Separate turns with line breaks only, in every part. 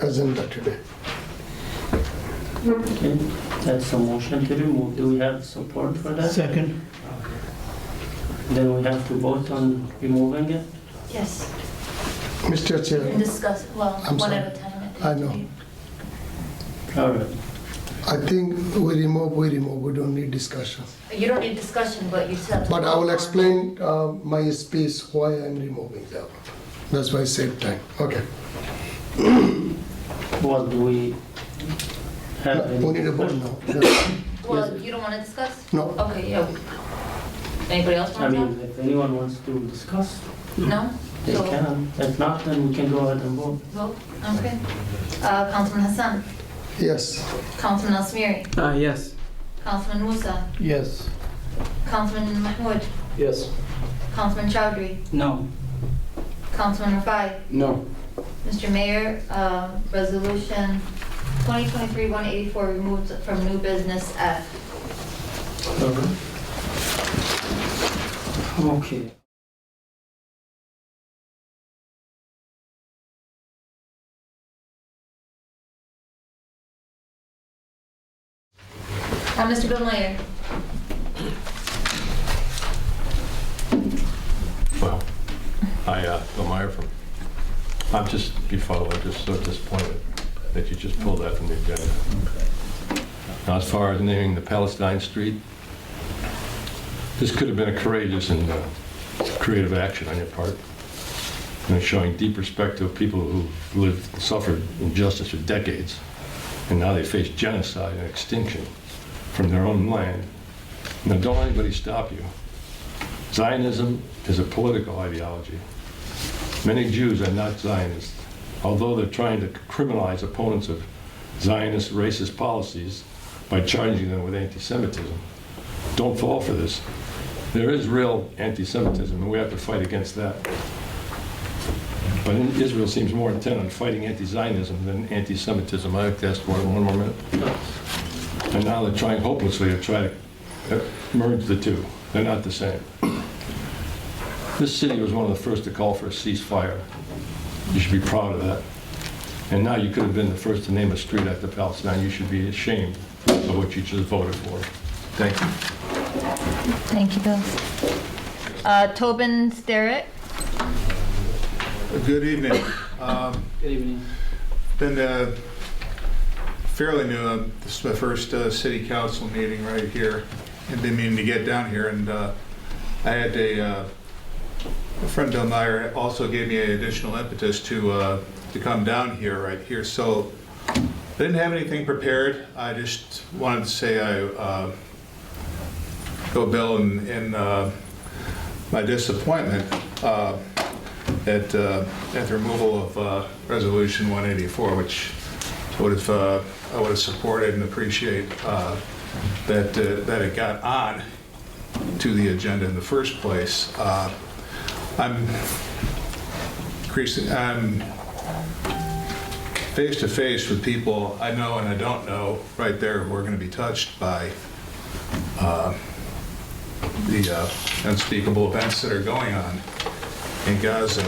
agenda today.
Okay, that's a motion to remove. Do we have support for that?
Second.
Then we have to vote on removing it?
Yes,
Mr. Chair,
and discuss, well,
I'm
one
sorry.
at a time.
I know.
All right.
I think we remove, we don't need discussion.
You don't need discussion, but you said.
But I will explain my speech why I'm removing that. That's why I save time. Okay.
Well, do we have any?
We need a vote now.
Well, you don't want to discuss?
No.
Okay, yeah. Anybody else
I
want to
mean, if anyone wants to discuss,
talk? No?
they
So,
can. If not, then we can go ahead and vote.
vote, okay. Councilman Hassan,
Yes.
Councilman Alsomiri,
Yes.
Councilman Musa,
Yes.
Councilman Mahmood,
Yes.
Councilman Choudhury,
No.
Councilman Refai,
No.
Mr. Mayor, resolution 2023-184 removed from new business F.
Okay.
Mr. Bill Meyer.
Well, Bill Meyer from, I'm just befuddled, I'm just so disappointed that you just pulled that from the agenda. Now, as far as naming the Palestine Street, this could have been a courageous and creative action on your part, showing deep respect to people who've lived and suffered injustice for decades, and now they face genocide and extinction from their own land. Now, don't let anybody stop you. Zionism is a political ideology. Many Jews are not Zionists, although they're trying to criminalize opponents of Zionist racist policies by charging them with anti-Semitism. Don't fall for this. There is real anti-Semitism, and we have to fight against that. But Israel seems more intent on fighting anti-Zionism than anti-Semitism. I like to ask one more minute. And now they're trying hopelessly to try to merge the two. They're not the same. This city was one of the first to call for a ceasefire. You should be proud of that. And now you could have been the first to name a street after Palestine. You should be ashamed of what you just voted for. Thank you.
Thank you, Bill. Tobin Sterrett.
Good evening.
Good evening.
Been fairly new. This is my first city council meeting right here. I've been meaning to get down here, and I had a friend Bill Meyer also gave me an additional impetus to come down here right here. So I didn't have anything prepared. I just wanted to say I go Bill in my disappointment at the removal of Resolution 184, which I would have supported and appreciate that it got on to the agenda in the first place. I'm face to face with people I know and I don't know right there who are going to be touched by the unspeakable events that are going on in Gaza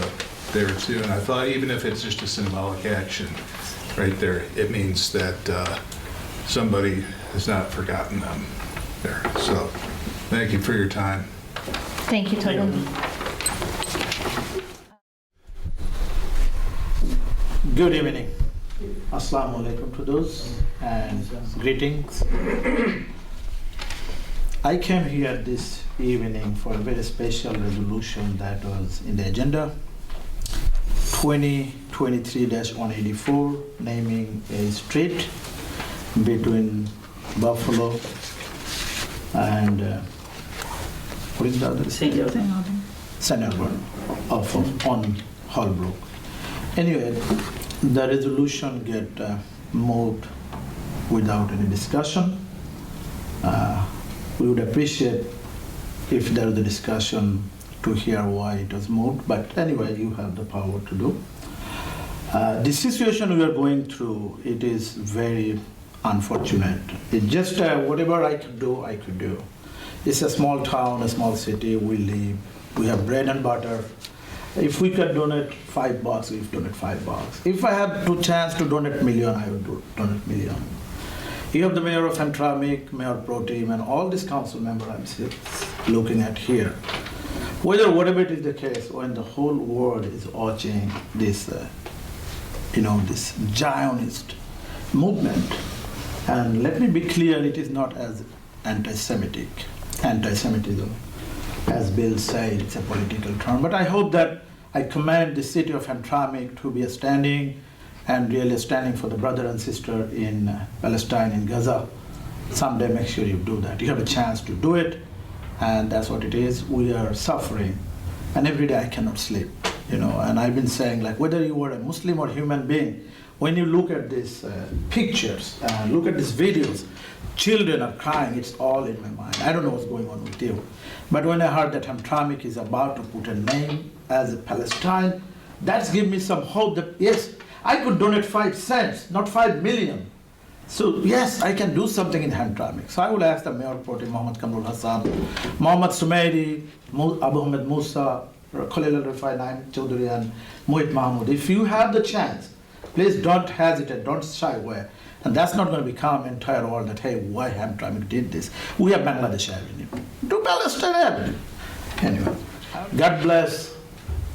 there too. And I thought even if it's just a symbolic action right there, it means that somebody has not forgotten them there. So thank you for your time.
Thank you, Tobin.
Good evening. Assalamu alaikum to those and greetings. I came here this evening for a very special resolution that was in the agenda, 2023-184, naming a street between Buffalo and what is the other?
St.
Albert on Holbrook. Anyway, the resolution get moved without any discussion. We would appreciate if there is a discussion to hear why it was moved, but anyway, you have the power to do. The situation we are going through, it is very unfortunate. It just whatever I could do, I could do. It's a small town, a small city, we live, we have bread and butter, If we could donate $5, we've donate $5. If I had the chance to donate $1 million, I would donate $1 million. You have the mayor of Hamtramck, Mayor Pro Tem, and all these council members I'm looking at here. Whatever it is the case, when the whole world is watching this, this Zionist movement, and let me be clear, it is not as anti-Semitism, as Bill said, it's a political term. But I hope that I commend the city of Hamtramck to be standing for the brother and sister in Palestine, in Gaza. Someday make sure you do that. You have a chance to do it, and that's what it is. We are suffering, and every day I cannot sleep, and I've been saying, like, whether you were a Muslim or human being, when you look at these pictures, look at these videos, children are crying, it's all in my mind. I don't know what's going on with you. But when I heard that Hamtramck is about to put a name as a Palestine, that's given me some hope that, yes, I could donate 5 cents, not 5 million. So yes, I can do something in Hamtramck. So I will ask the Mayor Pro Tem Mohamed Hassan, Mohamed Alsomiri, Mohamed Musa, Khalil Refai, Nayeem, Choudhury, and Muhith Mahmood. If you have the chance, please don't hesitate, don't shy away. And that's not going to become entire world that, hey, why Hamtramck did this? We have Bangladesh Avenue. Do Palestine Avenue. Anyway, God bless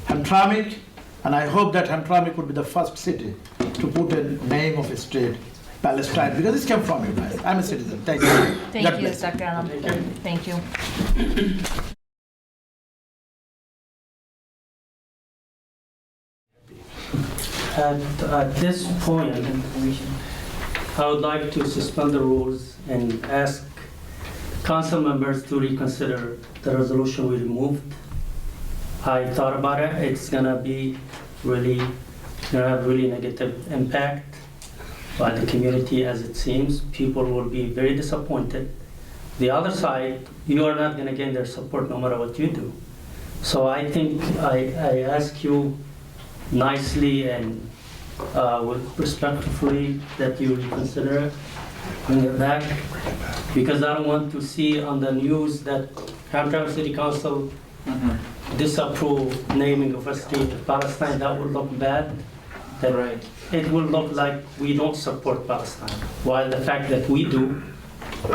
Hamtramck, and I hope that Hamtramck would be the first city to put a name of a street, Palestine, because this came from you guys. I'm a citizen. Thank you.
Thank
God
you,
bless.
Dr. Alam. Thank you.
At this point, I would like to suspend the rules and ask council members to reconsider the resolution we removed. I thought about it. It's gonna have really negative impact by the community, as it seems. People will be very disappointed. The other side, you are not gonna gain their support no matter what you do. So I think I ask you nicely and respectfully that you reconsider it, bring it back, because I don't want to see on the news that Hamtramck City Council disapprove naming of a state of Palestine. That would look bad. Right. It will look like we don't support Palestine, while the fact that we do,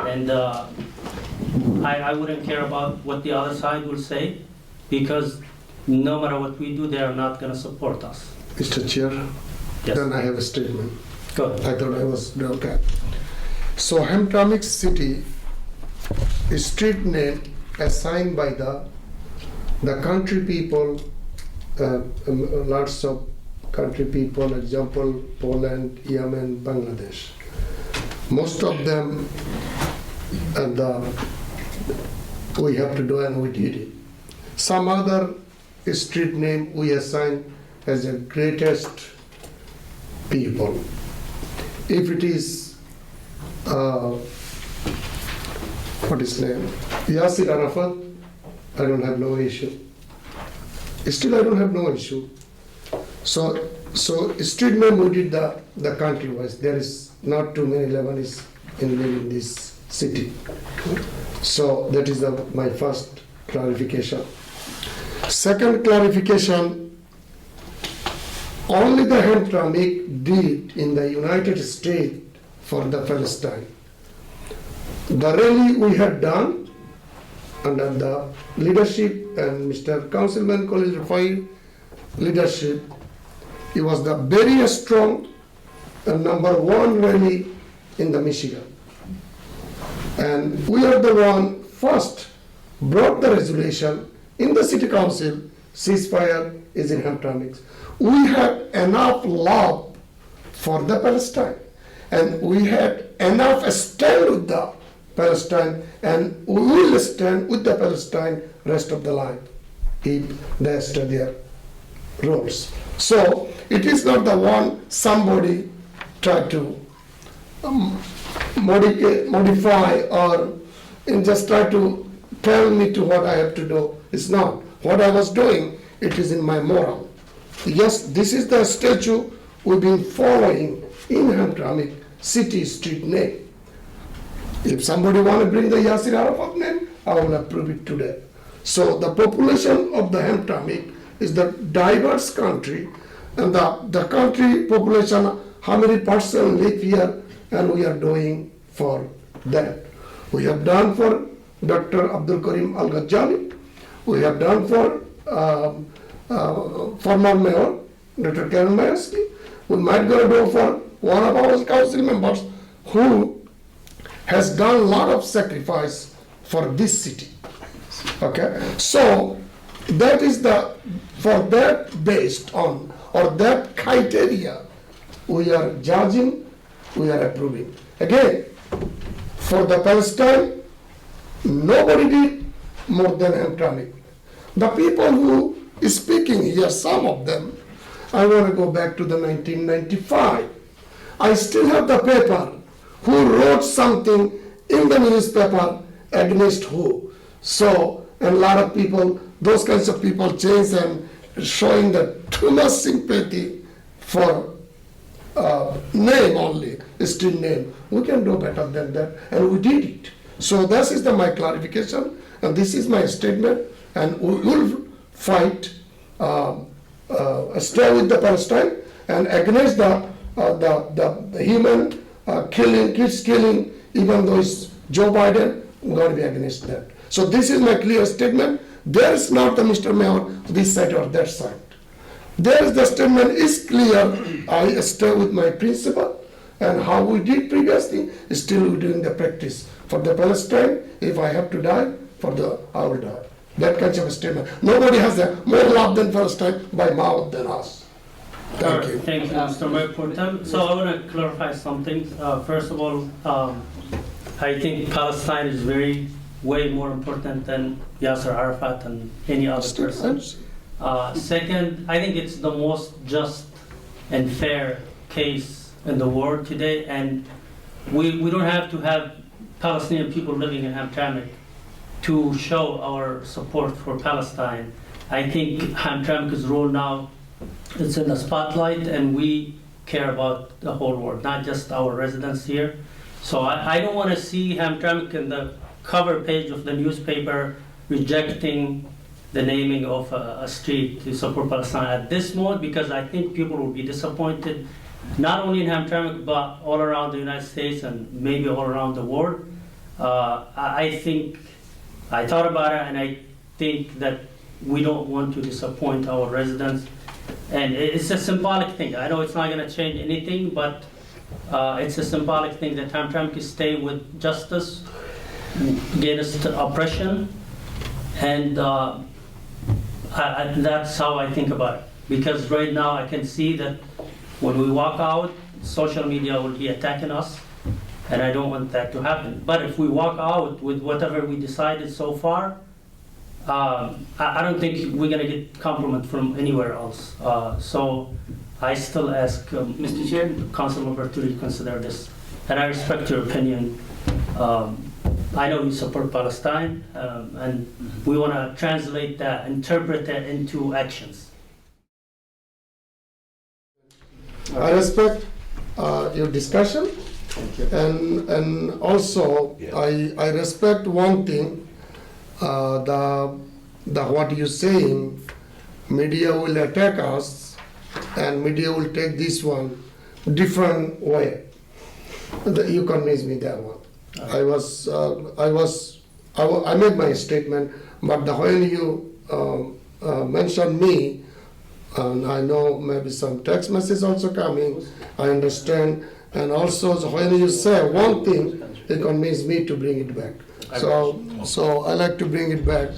and I wouldn't care about what the other side will say, because no matter what we do, they are not going to support us.
Mr. Chair,
Yes.
then I have a statement.
Go ahead.
I thought I was okay. So Hamtramck City is street name assigned by the country people, lots of country people, example Poland, Yemen, Bangladesh. Most of them, and we have to do, and we did it. Some other street name we assign as the greatest people. If it is, what is name? Yasir Arafat, I don't have no issue. Still, I don't have no issue. So street name we did the country wise. There is not too many Lebanese in this city. So that is my first clarification. Second clarification, only the Hamtramck did in the United States for the Palestine. The rally we had done under the leadership and Mr. Councilman Khalil Refai leadership, it was the very strong and #1 rally in the Michigan. And we are the one first brought the resolution in the city council, ceasefire is in Hamtramck. We have enough love for the Palestine, and we had enough stand with the Palestine, and we will stand with the Palestine rest of the life if they stay their rules. So it is not the one somebody try to modify or just try to tell me to what I have to do. It's not. What I was doing, it is in my moral. Yes, this is the statue we've been following in Hamtramck city street name. If somebody want to bring the Yasir Arafat name, I will approve it today. So the population of the Hamtramck is the diverse country, and the country population, how many person live here, and we are doing for that. We have done for Dr. Abdul Karim Al-Ghazali, we have done for former mayor, Dr. Karen Mayersky. We might go do for one of our council members who has done a lot of sacrifice for this city. Okay, so that is for that based on, or that criteria, we are judging, we are approving. Again, for the Palestine, nobody did more than Hamtramck. The people who is speaking here, some of them, I want to go back to the 1995. I still have the paper, who wrote something in the newspaper against who. So, and a lot of people, those kinds of people change and showing that too much sympathy for name only, still name. We can do better than that, and we did it. So this is my clarification, and this is my statement, and we will fight, stay with the Palestine, and against the human killing, kids killing, even though it's Joe Biden, we're going to be against that. So this is my clear statement. There is not the Mr. Mayor this side or that side. There is the statement is clear. I stay with my principle, and how we did previously, still we're doing the practice. For the Palestine, if I have to die, I will die. That kind of a statement. Nobody has more love than Palestine by mouth than us. Thank you.
Thank you, Mr. Mayor Pro Tem. So I want to clarify something. First of all, I think Palestine is way more important than Yasser Arafat and any other person. Second, I think it's the most just and fair case in the world today, and we don't have to have Palestinian people living in Hamtramck to show our support for Palestine. I think Hamtramck's role now is in the spotlight, and we care about the whole world, not just our residents here. So I don't want to see Hamtramck in the cover page of the newspaper rejecting the naming of a street to support Palestine at this moment, because I think people will be disappointed, not only in Hamtramck, but all around the United States and maybe all around the world. I thought about it, and I think that we don't want to disappoint our residents. And it's a symbolic thing. I know it's not going to change anything, but it's a symbolic thing that Hamtramck is stay with justice against oppression, and that's how I think about it. Because right now I can see that when we walk out, social media will be attacking us, and I don't want that to happen. But if we walk out with whatever we decided so far, I don't think we're going to get compliment from anywhere else. So I still ask Mr. Chair, Councilmember to reconsider this. And I respect your opinion. I know you support Palestine, and we want to translate that, interpret that into actions.
I respect your discussion, and also I respect one thing, what you're saying, media will attack us, and media will take this one different way. You convinced me that one. I made my statement, but when you mentioned me, and I know maybe some text message also coming, I understand, and also when you say one thing, it convinced me to bring it back. So I like to bring it back,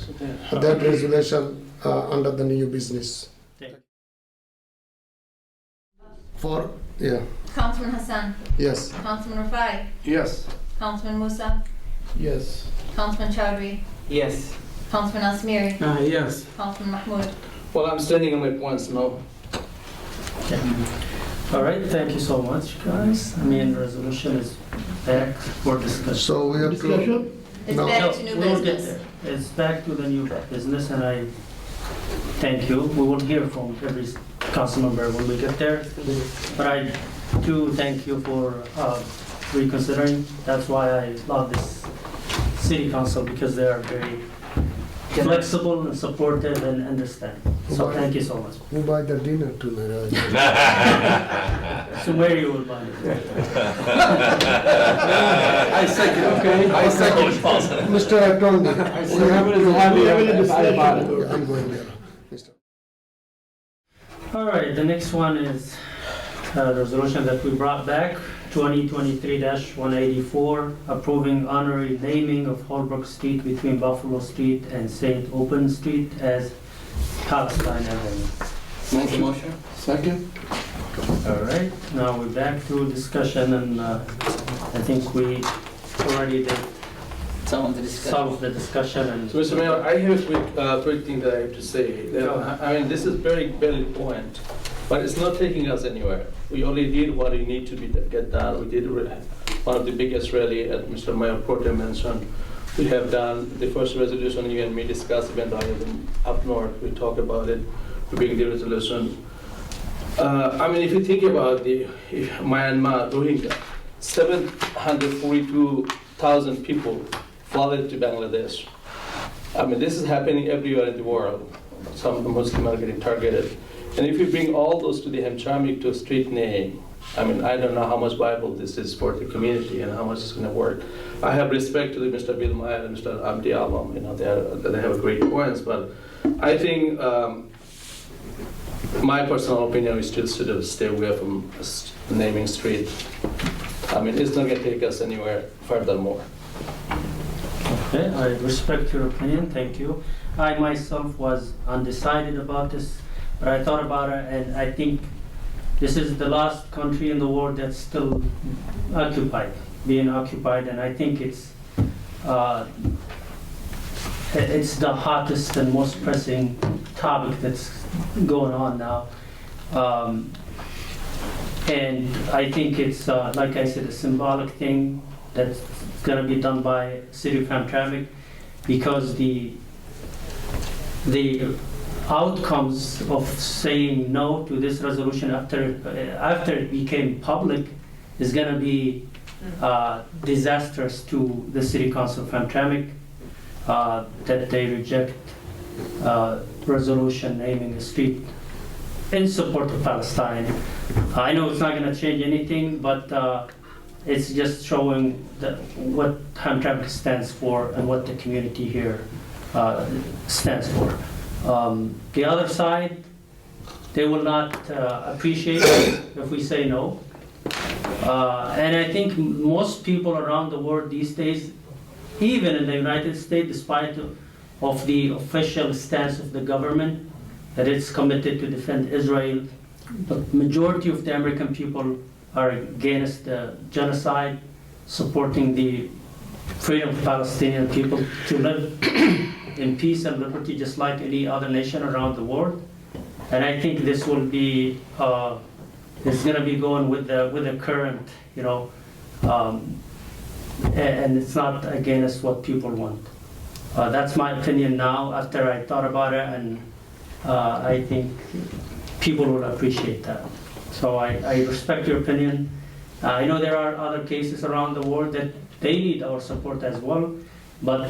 that resolution under the new business.
Councilman Hassan.
Yes.
Councilman Refai.
Yes.
Councilman Musa.
Yes.
Councilman Choudhury.
Yes.
Councilman Alsomiri.
Yes.
Councilman Mahmood.
Well, I'm standing on my points now.
All right, thank you so much, guys. I mean, the resolution is back for discussion.
So we have discussion?
It's
No.
back to new
we will get
business.
there. It's back to the new business, and I thank you. We will hear from every council member when we get there. But I do thank you for reconsidering. That's why I love this city council, because they are very flexible and supportive and understand. So thank you so much.
Who buy the dinner tonight?
So where you will buy it?
I second, okay? I second.
Mr. Attorney, we have to have a discussion. I'm going there. Mr.
All right, the next one is a resolution that we brought back, 2023-184, approving honorary naming of Holbrook Street between Buffalo Street and St. Aubin Street as Palestine Avenue.
Make the motion.
Second?
All right, now we're back to discussion, and I think we already did
Some of the discussion.
some of the discussion. And
So, Mr. Mayor, I have a quick thing that I have to say. I mean, this is very valid point, but it's not taking us anywhere. We only did what we need to get done. We did one of the biggest rally, as Mr. Mayor Porter mentioned. We have done the first resolution you and me discussed, even though I was up north, we talked about it, we bring the resolution. I mean, if you think about the Myanmar Rohingya, 742,000 people flooded to Bangladesh. I mean, this is happening everywhere in the world. Some of the Muslims are getting targeted. And if you bring all those to the Hamtramck to a street name, I mean, I don't know how much viable this is for the community and how much it's going to work. I have respect to Mr. Bill Meyer and Mr. Abdi Alam, you know, they have great points, but I think my personal opinion is to sort of stay away from naming street. I mean, it's not going to take us anywhere furthermore.
Okay, I respect your opinion, thank you. I myself was undecided about this, but I thought about it, and I think this is the last country in the world that's still being occupied, and I think it's the hottest and most pressing topic that's going on now. And I think it's, like I said, a symbolic thing that's going to be done by City of Hamtramck, because the outcomes of saying no to this resolution after it became public is going to be disastrous to the City Council of Hamtramck, that they reject resolution naming a street in support of Palestine. I know it's not going to change anything, but it's just showing what Hamtramck stands for and what the community here stands for. The other side, they will not appreciate it if we say no. And I think most people around the world these days, even in the United States, despite of the official stance of the government that it's committed to defend Israel, the majority of the American people are against the genocide, supporting the freedom of Palestinian people to live in peace and liberty just like any other nation around the world. And I think this will be, it's going to be going with the current, you know, and it's not against what people want. That's my opinion now after I thought about it, and I think people will appreciate that. So I respect your opinion. I know there are other cases around the world that they need our support as well, but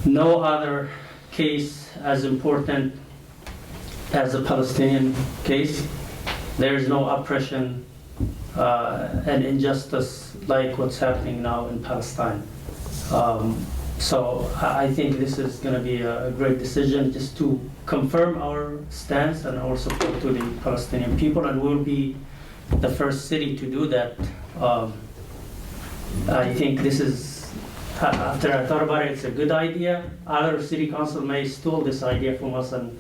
no other case as important as the Palestinian case. There is no oppression and injustice like what's happening now in Palestine. So I think this is going to be a great decision just to confirm our stance and our support to the Palestinian people, and we'll be the first city to do that. I think this is, after I thought about it, it's a good idea. Other city council may stole this idea from us and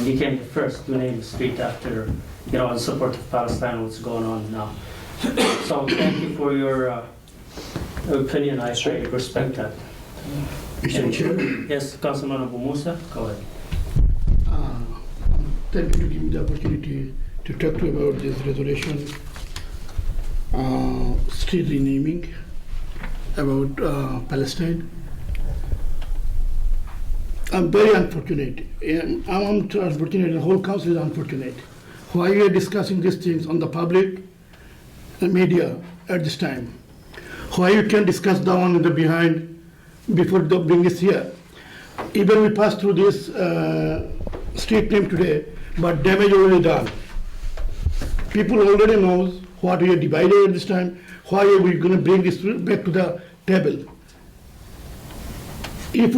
became the first to name the street after, you know, in support of Palestine, what's going on now. So thank you for your opinion. I respect that.
Mr. Chair,
Yes, Councilman Abu Musa, go ahead.
Thank you to give me the opportunity to talk to you about this resolution, street renaming about Palestine. I'm very unfortunate, and I'm unfortunate, the whole council is unfortunate. Why we are discussing these things on the public and media at this time? Why you can discuss down in the behind before the bring this here? Even we pass through this street name today, but damage already done. People already knows what we are divided at this time. Why are we going to bring this back to the table? If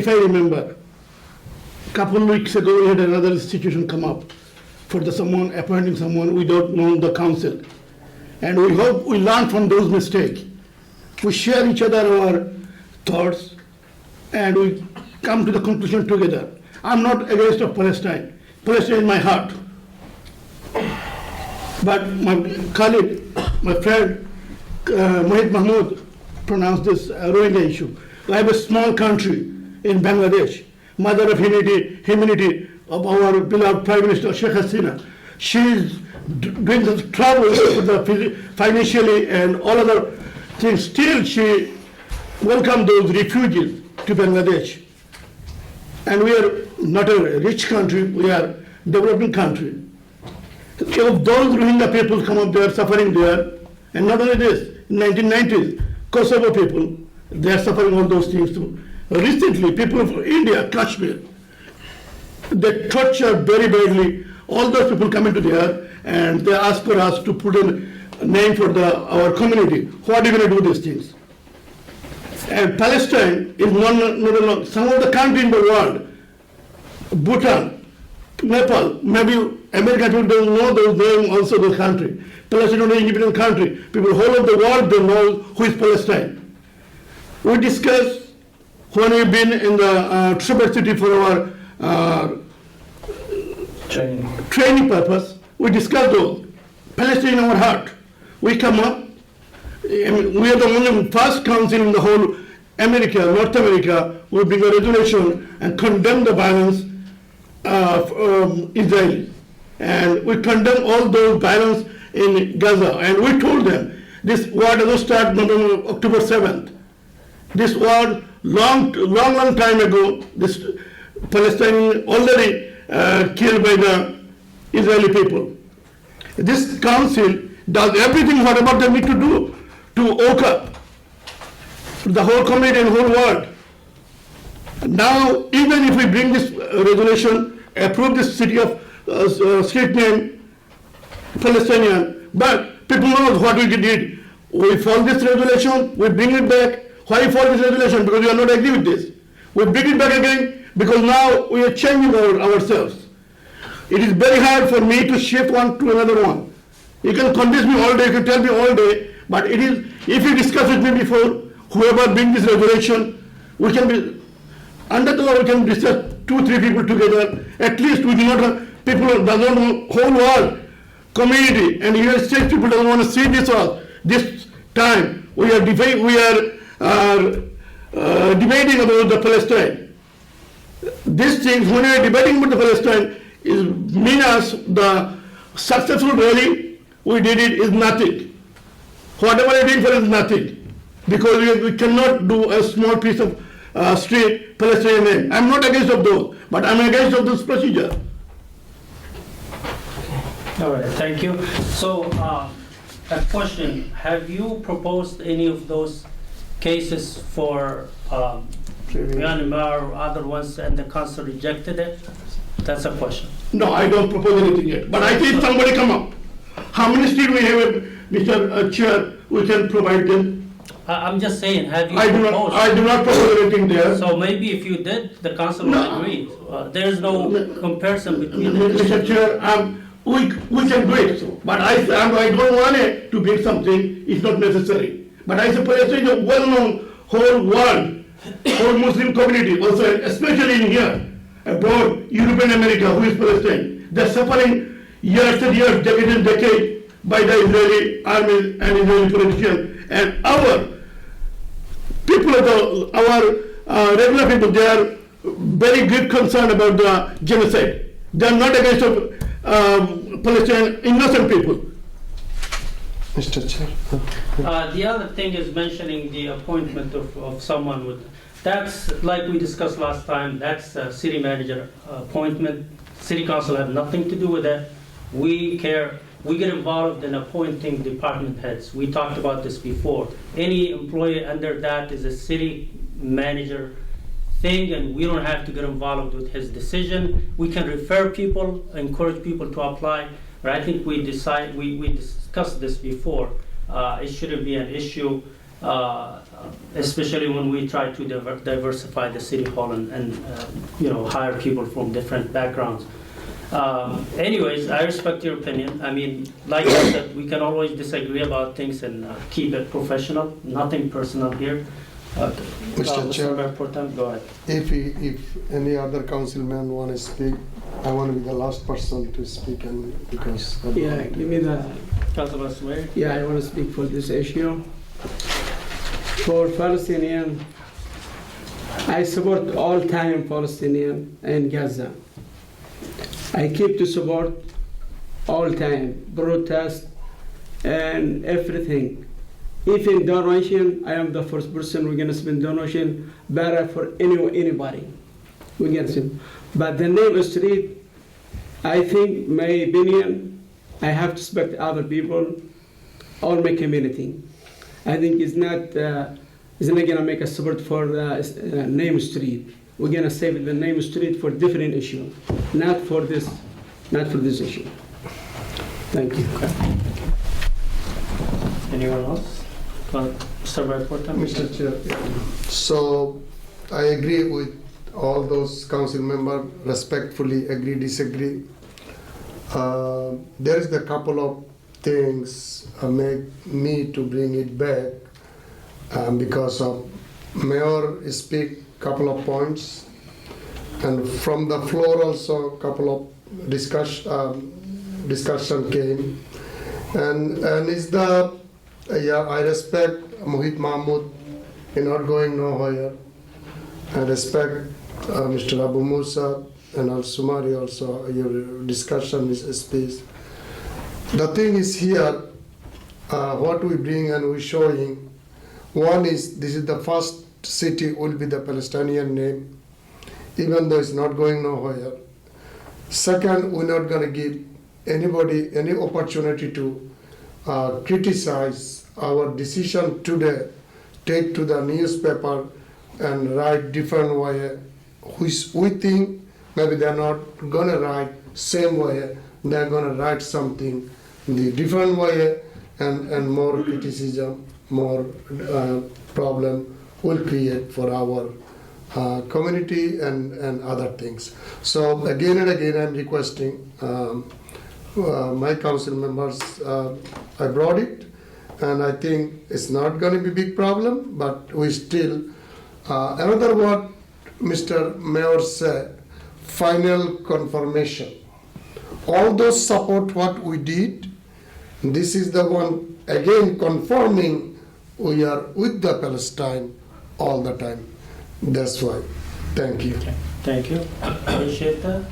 I remember, couple of weeks ago we had another situation come up for someone appointing someone without knowing the council, and we hope we learn from those mistakes. We share each other our thoughts, and we come to the conclusion together. I'm not against of Palestine. Palestine is my heart. But my Khalil, my friend, Mohamed Mahmood pronounced this Rohingya issue. I have a small country in Bangladesh, mother of humanity of our beloved Prime Minister Sheikh Hasina. She is doing the trouble with the financially and all other things. Still, she welcomed those refugees to Bangladesh. And we are not a rich country, we are a developing country. If those Rohingya people come up there, suffering there, and not only this, in 1990s, Kosovo people, they are suffering all those things too. Recently, people from India, Kashmir, they torture very badly. All those people come into there and they ask for us to put a name for our community. What are you going to do these things? And Palestine is one, some of the countries in the world, Bhutan, Nepal, maybe Amer Ghalib don't know those names also the country. Palestine is an independent country. People whole of the world don't know who is Palestine. We discussed when we've been in the Tribal City for our training purpose. We discussed those. Palestine in our heart. We come up. We are the only first council in the whole North America, we bring a resolution and condemn the violence of Israel. And we condemn all those violence in Gaza. And we told them, this war doesn't start October 7th. This war, long time ago, this Palestinian already killed by the Israeli people. This council does everything whatever they need to do to woke up the whole community and whole world. Now, even if we bring this resolution, approve this city of street name Palestinian, but people know what we did. We follow this resolution, we bring it back. Why follow this resolution? Because we are not agree with this. We bring it back again because now we are changing ourselves. It is very hard for me to shift one to another one. You can convince me all day, you can tell me all day, but it is, if you discuss with me before, whoever brings this resolution, we can be, under the law we can discuss 2-3 people together. At least we do not have people who doesn't know whole world, community, and United States people don't want to see this all. This time we are debating about the Palestine. These things, when we are debating about the Palestine, mean us the successful rally we did it is nothing. Whatever we did for is nothing, because we cannot do a small piece of street Palestinian name. I'm not against of those, but I'm against of this procedure.
All right, thank you. So, a question: have you proposed any of those cases for Myanmar or other ones, and the council rejected it? That's a question.
No, I don't propose anything yet. But I think somebody come up. How many streets we have, Mr. Chair, we can provide them?
I'm just saying, have you
I
proposed?
do not propose anything there.
So maybe if you did, the council would agree. There is no comparison between
Mr. Chair, we can do it. But I don't want it to bring something, it's not necessary. But I suppose it's a well-known whole world, whole Muslim community, also especially in here, abroad, European America, who is Palestine. They're suffering years and years, decade and decade by the Israeli army and Israeli politicians. And our people, our regular people, they are very good concern about the genocide. They are not against Palestinian innocent people.
Mr. Chair.
The other thing is mentioning the appointment of someone with, that's like we discussed last time, that's a city manager appointment. City council have nothing to do with that. We get involved in appointing department heads. We talked about this before. Any employee under that is a city manager thing, and we don't have to get involved with his decision. We can refer people, encourage people to apply, but I think we discussed this before. It shouldn't be an issue, especially when we try to diversify the city hall and hire people from different backgrounds. Anyways, I respect your opinion. I mean, like I said, we can always disagree about things and keep it professional. Nothing personal here.
Mr. Chair,
go ahead.
if any other councilman want to speak, I want to be the last person to speak, and because
Yeah, give me the.
Councilman Alsomiri?
Yeah, I want to speak for this issue. For Palestinian, I support all time Palestinian in Gaza. I keep to support all time protest and everything. Even donation, I am the first person we're gonna spend donation better for anybody. We get it. But the name of street, I think, my opinion, I have to respect other people, all my community. I think it's not gonna make a support for the name street. We're gonna save the name street for different issue, not for this issue. Thank you.
Anyone else?
Mr. Chair, so I agree with all those council members, respectfully agree, disagree. There is a couple of things make me to bring it back because of Mayor speak couple of points, and from the floor also a couple of discussion came, and is the I respect Muhith Mahmood in not going nowhere. I respect Mr. Abu Musa and Alsomiri also, your discussion is speech. The thing is here, what we bring and we showing, one is this is the first city will be the Palestinian name, even though it's not going nowhere. Second, we're not going to give anybody any opportunity to criticize our decision today, take to the newspaper and write different way, which we think maybe they're not going to write same way, they're going to write something the different way, and more criticism, more problem will create for our community and other things. So again and again I'm requesting my council members, I brought it, and I think it's not going to be a big problem, but we still, another what Mr. Mayor said, final confirmation. All those support what we did, this is the one, again confirming we are with the Palestine all the time. That's why. Thank you.
Thank you. Appreciate that.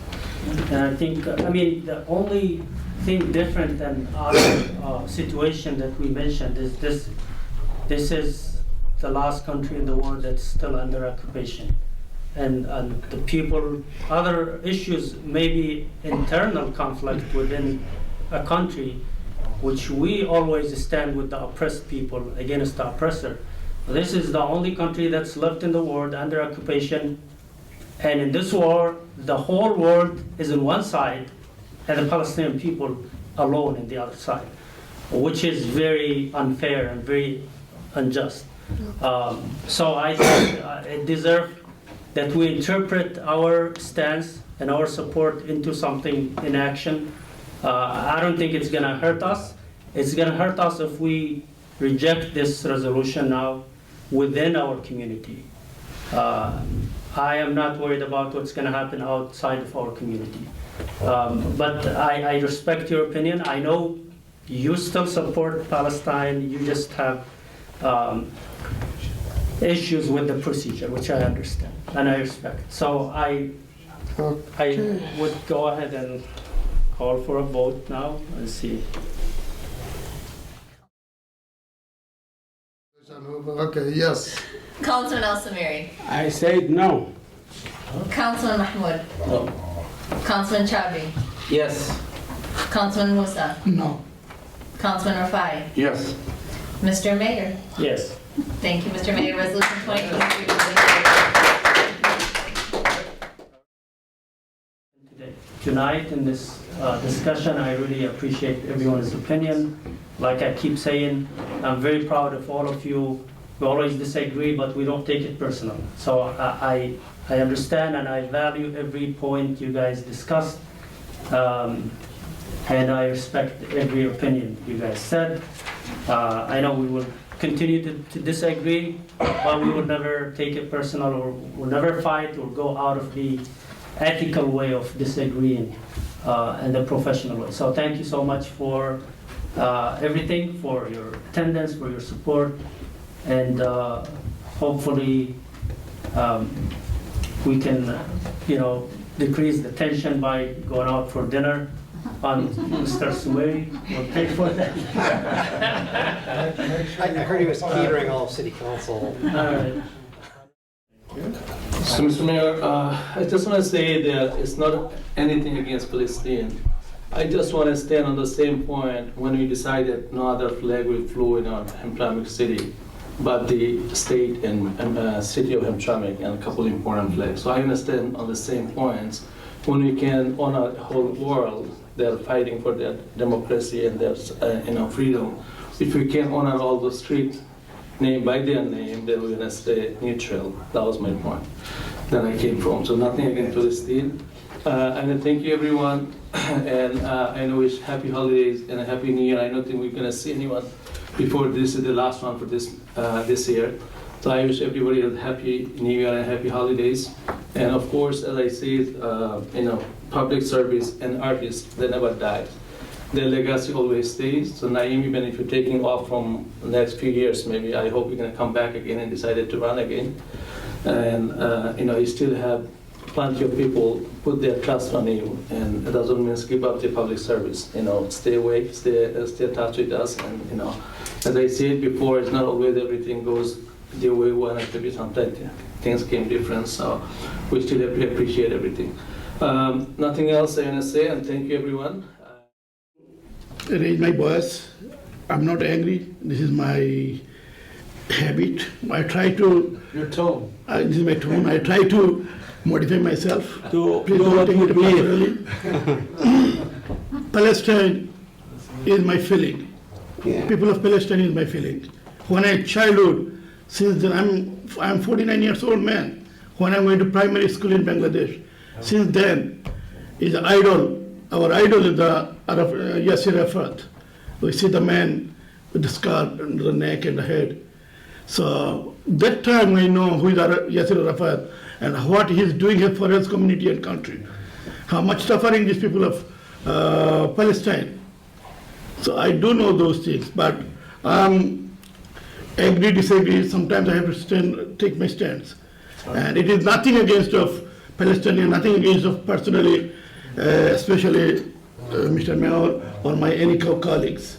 And I think, the only thing different than other situation that we mentioned is this is the last country in the world that's still under occupation. And the people, other issues, maybe internal conflict within a country, which we always stand with the oppressed people against the oppressor. This is the only country that's left in the world under occupation. And in this war, the whole world is on one side, and the Palestinian people alone in the other side, which is very unfair and very unjust. So I think it deserves that we interpret our stance and our support into something in action. I don't think it's going to hurt us. It's going to hurt us if we reject this resolution now within our community. I am not worried about what's going to happen outside of our community. But I respect your opinion. I know you still support Palestine. You just have issues with the procedure, which I understand and I respect. So I would go ahead and call for a vote now and see.
Okay, yes.
Councilman Alsomiri.
I said no.
Councilman Mahmood.
No.
Councilman Choudhury.
Yes.
Councilman Musa.
No.
Councilman Refai.
Yes.
Mr. Mayor.
Yes.
Thank you, Mr. Mayor. Resolution 2023.
tonight in this discussion. I really appreciate everyone's opinion. Like I keep saying, I'm very proud of all of you. We always disagree, but we don't take it personal. So I understand and I value every point you guys discussed. And I respect every opinion you guys said. I know we will continue to disagree, but we will never take it personal, or we'll never fight or go out of the ethical way of disagreeing and the professional way. So thank you so much for everything, for your attendance, for your support, and hopefully we can, decrease the tension by going out for dinner on Mr. Suwaidi. We'll pay for that.
I heard he was catering all of City Council.
All right.
So, Mr. Mayor, I just want to say that it's not anything against Palestine. I just want to stand on the same point when we decided no other flag will fly in our Hamtramck city, but the state and city of Hamtramck and a couple important flags. So I understand on the same points when we can honor the whole world. They're fighting for their democracy and their freedom. If we can honor all the streets named by their name, then we're gonna stay neutral. That was my point that I came from. So nothing against Palestine. And thank you everyone. And I wish happy holidays and a happy new year. I don't think we're gonna see anyone before this is the last one for this year. So I wish everybody a happy new year and happy holidays. And of course, as I said, public service and artists, they never die. Their legacy always stays. So Nayeem, even if you're taking off from the next few years, maybe I hope you're gonna come back again and decided to run again. And you still have plenty of people put their trust on you, and it doesn't mean give up the public service. Stay awake, stay in touch with us, and as I said before, it's not always everything goes the way we want it to be. Sometimes things came different, so we still appreciate everything. Nothing else I want to say, and thank you everyone.
Raise my voice. I'm not angry. This is my habit. I try to.
Your tone.
This is my tone. I try to modify myself.
Please
don't take it personally. Palestine is my feeling.
Yeah.
People of Palestine is my feeling. When I childhood, since then I'm 49 years old man. When I went to primary school in Bangladesh, since then is the idol. Our idol is the Yasser Arafat. We see the man with the scar on the neck and the head. So that time we know who is Yasser Arafat and what he is doing here for his community and country. How much suffering these people of Palestine. So I do know those things, but agree, disagree. Sometimes I have to take my stance. And it is nothing against of Palestinian, nothing against of personally, especially Mr. Mayor or my any colleagues.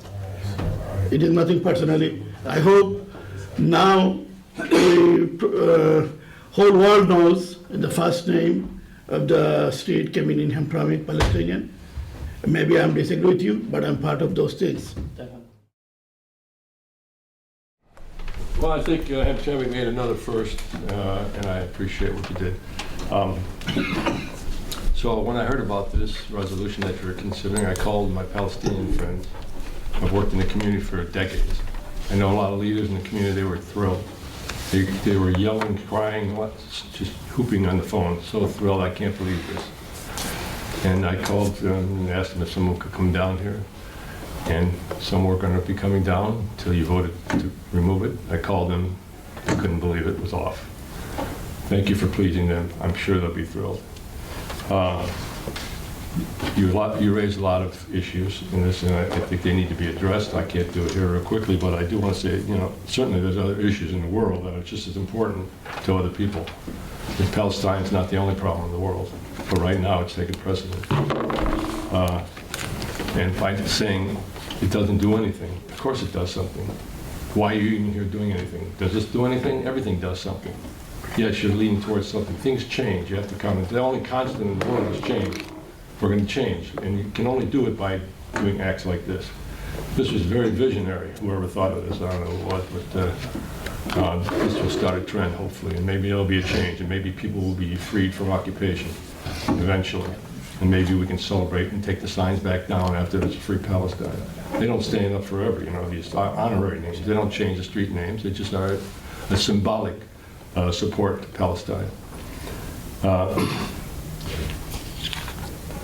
It is nothing personally. I hope now the whole world knows the first name of the state coming in Hamtramck, Palestinian. Maybe I'm disagreeing with you, but I'm part of those things.
Well, I think Hamtramck made another first, and I appreciate what you did. So when I heard about this resolution that you were considering, I called my Palestinian friends. I've worked in the community for decades. I know a lot of leaders in the community. They were thrilled. They were yelling, crying, just whooping on the phone. So thrilled, I can't believe this. And I called them and asked them if someone could come down here. And some were going to be coming down until you voted to remove it. I called them. They couldn't believe it was off. Thank you for pleasing them. I'm sure they'll be thrilled. You raised a lot of issues in this, and I think they need to be addressed. I can't do it here real quickly, but I do want to say, certainly there's other issues in the world that are just as important to other people. Palestine is not the only problem in the world, but right now it's taking precedent. And by saying it doesn't do anything, of course it does something. Why are you even here doing anything? Does this do anything? Everything does something. Yes, you're leaning towards something. Things change. You have to come. The only constant in the world is change. We're going to change, and you can only do it by doing acts like this. This was very visionary. Whoever thought of this, I don't know who it was, but this will start a trend, hopefully, and maybe there'll be a change, and maybe people will be freed from occupation eventually. And maybe we can celebrate and take the signs back down after there's a free Palestine. They don't stand up forever, you know, these honorary names. They don't change the street names. They just are a symbolic support to Palestine.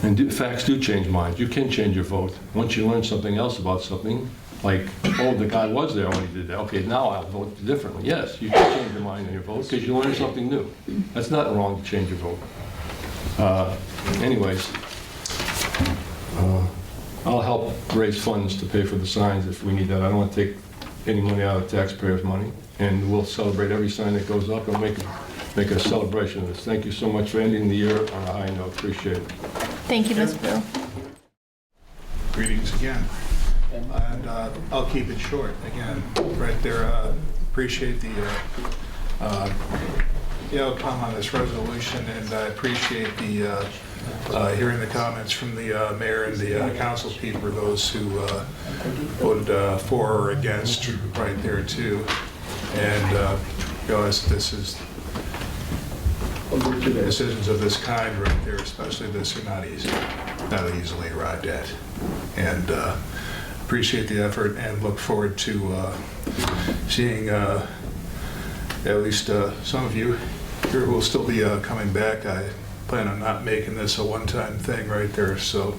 And facts do change minds. You can change your vote. Once you learn something else about something, like, oh, the guy was there when he did that. Okay, now I'll vote differently. Yes, you can change your mind on your vote because you learned something new. That's not wrong to change your vote. Anyways, I'll help raise funds to pay for the signs if we need that. I don't want to take any money out of taxpayers' money, and we'll celebrate every sign that goes up and make a celebration of this. Thank you so much for ending the year on a high note. Appreciate it.
Thank you, Ms. Bill.
Greetings again. And I'll keep it short. Again, right there, appreciate the outcome on this resolution, and I appreciate the hearing the comments from the mayor and the council people, those who voted for or against right there too. And this is decisions of this kind right there, especially this, are not easily arrived at. And appreciate the effort and look forward to seeing at least some of you here who will still be coming back. I plan on not making this a one-time thing right there, so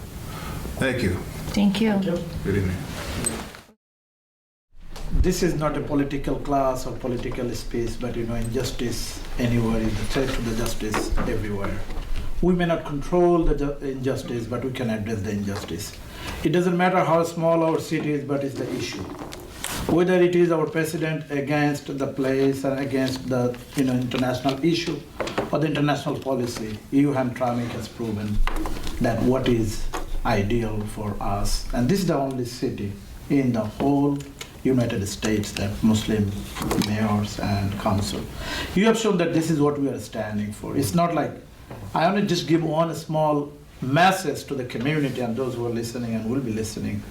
thank you.
Thank you.
Good evening.
This is not a political class or political space, but you know, injustice anywhere is the threat to the justice everywhere. We may not control the injustice, but we can address the injustice. It doesn't matter how small our city is, but it's the issue. Whether it is our president against the place and against the international issue or the international policy, Hamtramck has proven that what is ideal for us. And this is the only city in the whole United States that Muslim mayors and council. You have shown that this is what we are standing for. It's not like, I only just give one small message to the community and those who are listening and will be listening.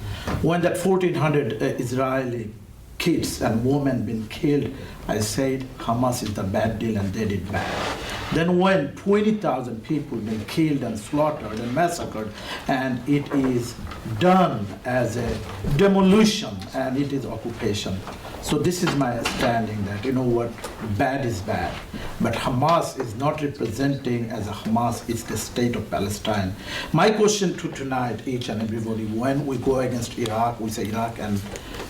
When that 1,400 Israeli kids and women been killed, I said Hamas is the bad deal and they did bad. Then when 20,000 people been killed and slaughtered and massacred, and it is done as a demolition and it is occupation. So this is my standing that, you know what, bad is bad. But Hamas is not representing as a Hamas, it's the state of Palestine. My question to tonight, each and everybody, when we go against Iraq, we say Iraq and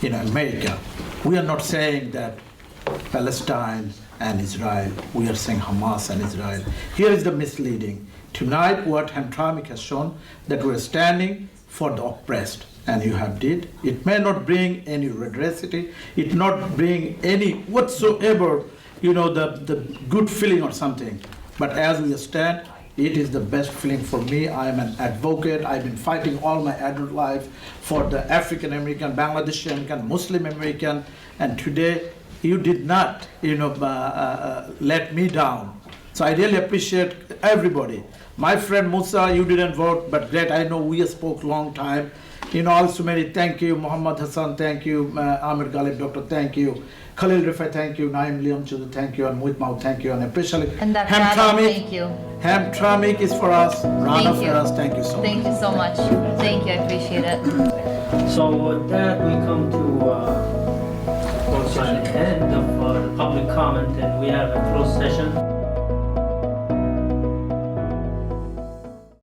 America. We are not saying that Palestine and Israel, we are saying Hamas and Israel. Here is the misleading. Tonight, what Hamtramck has shown, that we're standing for the oppressed, and you have did. It may not bring any redressity, it not bring any whatsoever, the good feeling or something. But as we stand, it is the best feeling for me. I am an advocate. I've been fighting all my adult life for the African American, Bangladeshi American, Muslim American, and today you did not, let me down. So I really appreciate everybody. My friend Musa, you didn't vote, but great. I know we spoke long time. Alsomiri, thank you. Mohamed, Hassan, thank you. Amer Ghalib, doctor, thank you. Khalil, Refai, thank you. Nayeem, Choudhury, thank you. And Muhith, thank you. And especially
And Dr.
Hamtramck.
Thank you.
Hamtramck is for us. Rana
Thank
for
you.
us. Thank you so much.
Thank you so much. Thank you. I appreciate it.
So with that, we come to also an end of the public comment, and we have a closed session.